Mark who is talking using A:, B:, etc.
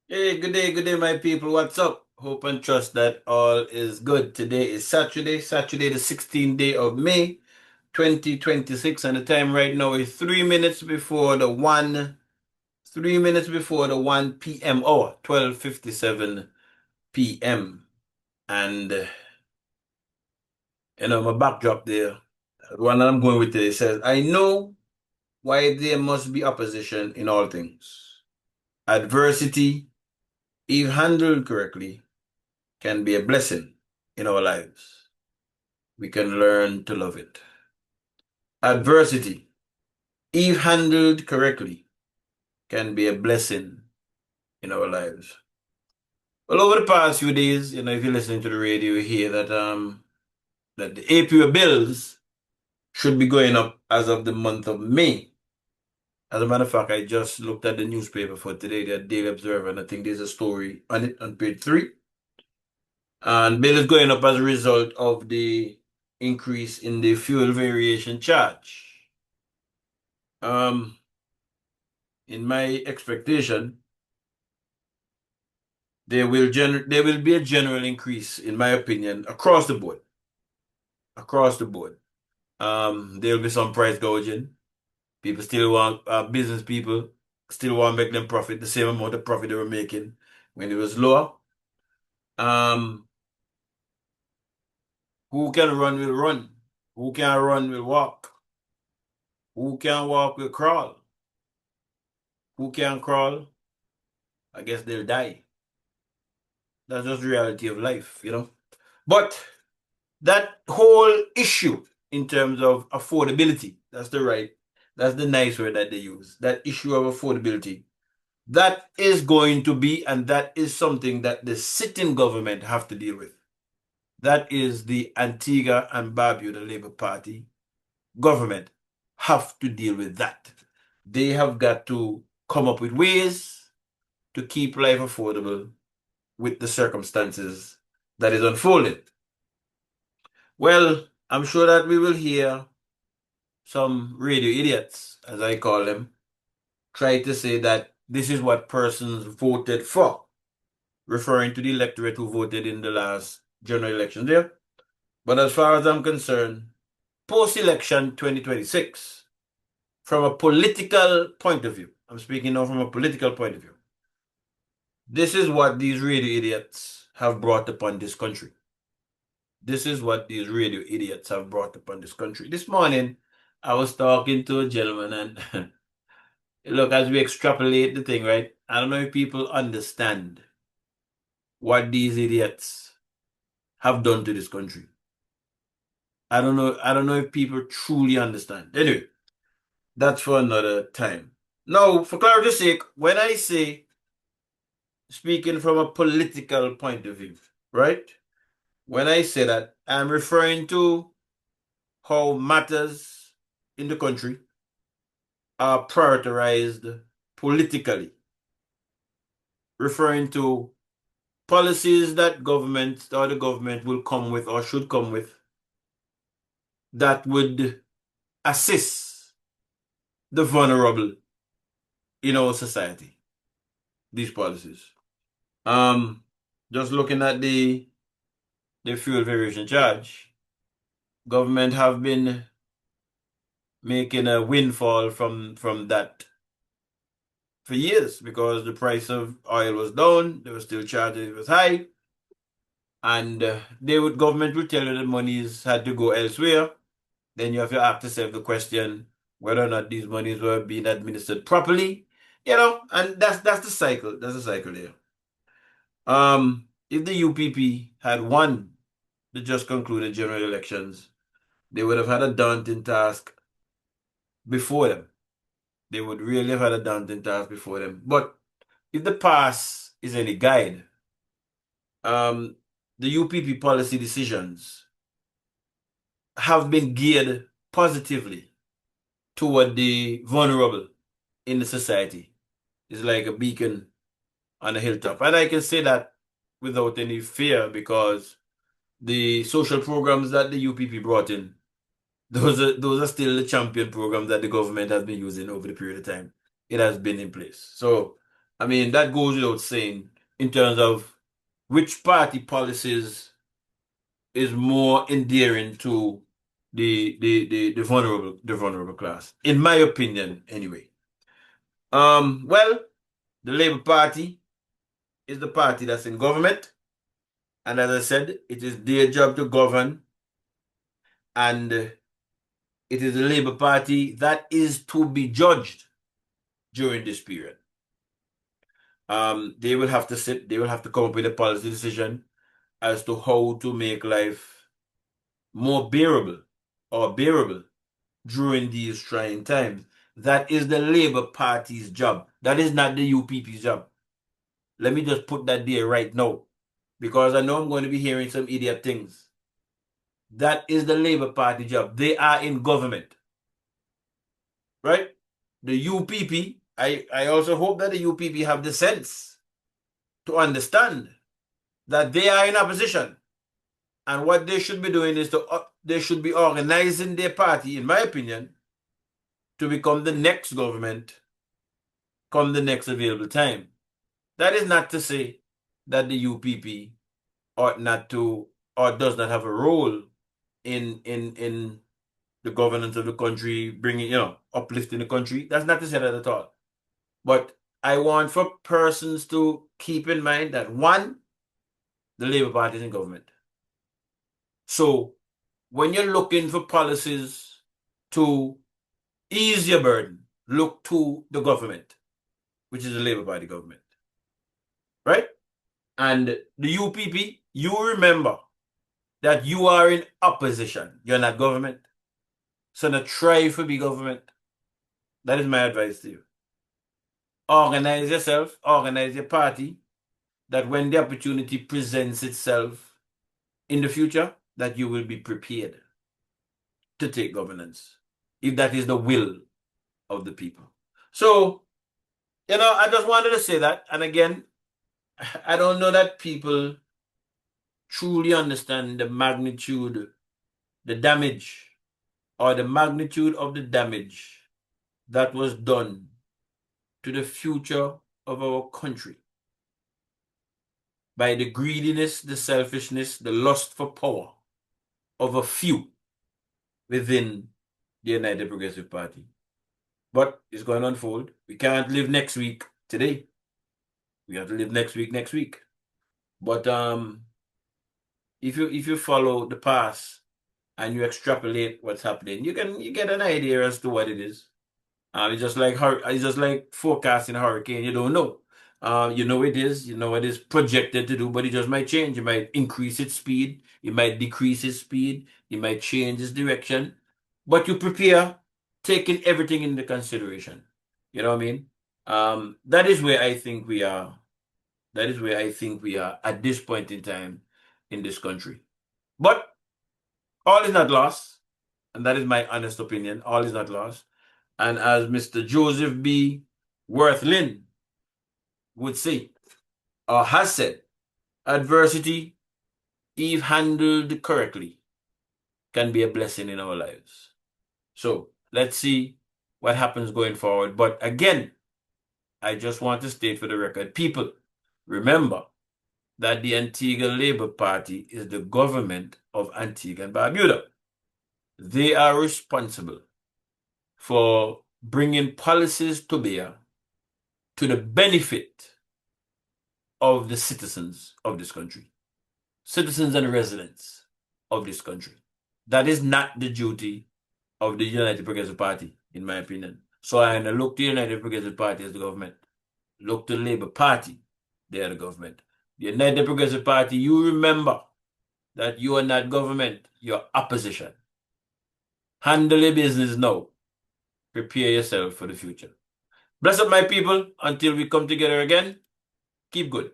A: Hey, good day, my people. What's up? Hope and trust that all is good. Today is Saturday the 16th day of May, 2026, and the time right now is 3 minutes before the 1 p.m. hour, 12:57 p.m. And my backdrop there, the one that I'm going with today says, I know why there must be opposition in all things. Adversity, if handled correctly, can be a blessing in our lives. We can learn to love it. Adversity, if handled correctly, can be a blessing in our lives. Well, over the past few days, if you're listening to the radio, you hear that the APO bills should be going up as of the month of May. As a matter of fact, I just looked at the newspaper for today, the Daily Observer, and I think there's a story on it on page 3. And bill is going up as a result of the increase in the fuel variation charge. Um, in my expectation, there will be a general increase, in my opinion, across the board. Across the board. There'll be some price gouging. People still want business people still want to make them profit the same amount of profit they were making when it was lower. Um, who can run will run. Who can run will walk. Who can walk will crawl. Who can crawl, I guess they'll die. That's just the reality of life. But that whole issue in terms of affordability, that's the nice word that they use. That issue of affordability, that is going to be, and that is something that the sitting government have to deal with. That is the Antigua and Barbuda Labour Party government have to deal with that. They have got to come up with ways to keep life affordable with the circumstances that is unfolding. Well, I'm sure that we will hear some radio idiots, as I call them, try to say that this is what persons voted for, referring to the electorate who voted in the last general election there. But as far as I'm concerned, post-election 2026, from a political point of view, I'm speaking now from a political point of view, this is what these radio idiots have brought upon this country. This is what these radio idiots have brought upon this country. This morning, I was talking to a gentleman, and look, as we extrapolate the thing, right? I don't know if people understand what these idiots have done to this country. I don't know. I don't know if people truly understand. Anyway, that's for another time. Now, for clarity's sake, when I say speaking from a political point of view, right? When I say that, I'm referring to how matters in the country are prioritized politically, referring to policies that government or the government will come with or should come with that would assist the vulnerable in our society, these policies. Um, just looking at the fuel variation charge, government have been making a windfall from that for years because the price of oil was down, they were still charging it was high, and government will tell you the monies had to go elsewhere. Then you have to ask yourself the question whether or not these monies were being administered properly, and that's the cycle. That's the cycle there. If the UPP had won the just concluded general elections, they would have had a daunting task before them. They would really have had a daunting task before them. But if the past is any guide, um, the UPP policy decisions have been geared positively toward the vulnerable in the society. It's like a beacon on a hilltop. And I can say that without any fear because the social programs that the UPP brought in, those are still the champion programs that the government has been using over the period of time it has been in place. So I mean, that goes without saying in terms of which party policies is more endearing to the vulnerable class, in my opinion, anyway. Well, the Labour Party is the party that's in government, and as I said, it is their job to govern, and it is the Labour Party that is to be judged during this period. They will have to sit, they will have to come up with a policy decision as to how to make life more bearable during these trying times. That is the Labour Party's job. That is not the UPP's job. Let me just put that there right now, because I know I'm going to be hearing some idiot things. That is the Labour Party job. They are in government, right? The UPP, I also hope that the UPP have the sense to understand that they are in opposition. And what they should be doing is they should be organizing their party, in my opinion, to become the next government come the next available time. That is not to say that the UPP ought not to or does not have a role in the governance of the country, bringing, uplifting the country. That's not to say that at all. But I want for persons to keep in mind that, one, the Labour Party is in government. So when you're looking for policies to ease your burden, look to the government, which is the Labour Party government. Right? And the UPP, you remember that you are in opposition. You're not government. So not try to be government. That is my advice to you. Organize yourself, organize your party, that when the opportunity presents itself in the future, that you will be prepared to take governance, if that is the will of the people. So, I just wanted to say that. And again, I don't know that people truly understand the magnitude, the damage, or the magnitude of the damage that was done to the future of our country by the greediness, the selfishness, the lust for power of a few within the United Progressive Party. But it's going to unfold. We can't live next week today. We have to live next week. But if you follow the past and you extrapolate what's happening, you get an idea as to what it is. It's just like forecasting a hurricane. You don't know. You know it is projected to do, but it just might change. It might increase its speed. It might decrease its speed. It might change its direction. But you prepare, taking everything into consideration. You know what I mean? That is where I think we are. That is where I think we are at this point in time in this country. But all is not lost, and that is my honest opinion. All is not lost. And as Mr. Joseph B. Worthlin would say, or has said, adversity, if handled correctly, can be a blessing in our lives. So let's see what happens going forward. But again, I just want to state for the record, people, remember that the Antigua Labour Party is the government of Antigua and Barbuda. They are responsible for bringing policies to bear to the benefit of the citizens of this country, citizens and residents of this country. That is not the duty of the United Progressive Party, in my opinion. So I look to the United Progressive Party as the government. Look to the Labour Party, they are the government. The United Progressive Party, you remember that you are not government, you're opposition. Handle your business now. Prepare yourself for the future. Bless up, my people. Until we come together again, keep good.